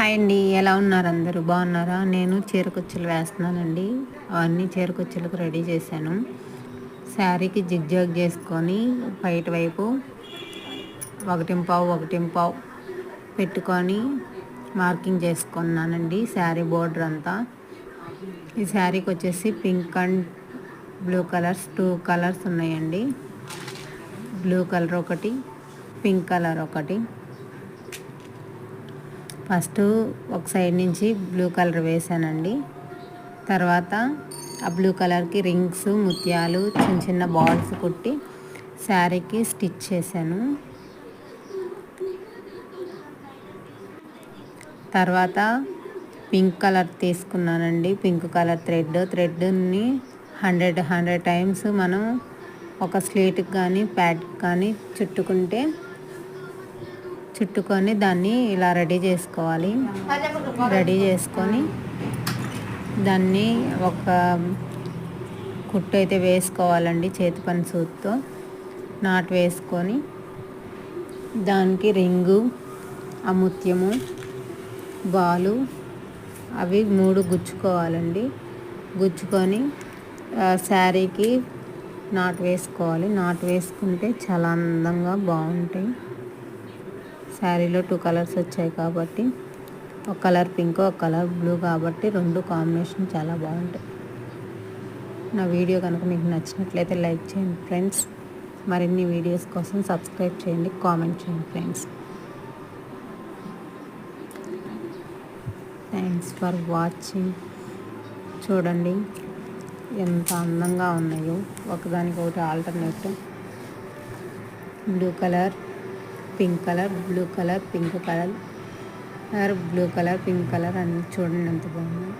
Hi అండి, ఎలా ఉన్నారు? అందరూ బాగున్నారా? నేను చీరకుచ్చులు వేస్తున్నానండి. అవన్నీ చీరకుచ్చులకు రెడీ చేశాను. శారీకి జిగ్జాగ్ చేసుకొని బయట వైపు 1.5 పెట్టుకొని మార్కింగ్ చేసుకున్నానండి. శారీ బోర్డర్ అంతా. ఈ శారీకి వచ్చేసి pink and blue colours 2 colours ఉన్నాయండి. బ్లూ కలర్ ఒకటి, పింక్ కలర్ ఒకటి. ఫస్ట్ ఒక సైడ్ నుంచి బ్లూ కలర్ వేసానండి. తర్వాత ఆ బ్లూ కలర్కి రింగ్స్, ముత్యాలు, చిన్న చిన్న బాల్స్ కుట్టి శారీకి స్టిచ్ చేశాను. తర్వాత పింక్ కలర్ తీసుకున్నానండి. పింక్ కలర్ థ్రెడ్ని 100 టైమ్స్ మనం ఒక స్లీట్కి కానీ ప్యాడ్కి కానీ చుట్టుకొని దాన్ని ఇలా రెడీ చేసుకోవాలి. రెడీ చేసుకొని దాన్ని ఒక కుట్టు అయితే వేసుకోవాలండి. చేతి పని సూత్తో నాట్ వేసుకొని దానికి రింగు, ఆ ముత్యము, బాలు అవి 3 గుచ్చుకోవాలండి. గుచ్చుకొని శారీకి నాట్ వేసుకోవాలి. నాట్ వేసుకుంటే చాలా అందంగా బాగుంటాయి. శారీలో 2 కలర్స్ వచ్చాయి కాబట్టి, ఒక కలర్ పింక్, ఒక కలర్ బ్లూ కాబట్టి 2 కాంబినేషన్ చాలా బాగుంటాయి. నా వీడియో కనుక మీకు నచ్చినట్లయితే లైక్ చేయండి ఫ్రెండ్స్. మరిన్ని వీడియోస్ కోసం సబ్స్క్రైబ్ చేయండి, కామెంట్ చేయండి ఫ్రెండ్స్. Thanks for watching. చూడండి ఎంత అందంగా ఉన్నాయో, ఒకదానికొకటి alternate. Blue colour, pink colour, blue colour, pink colour, blue colour, pink colour అన్ని చూడండి ఎంత బాగుంది.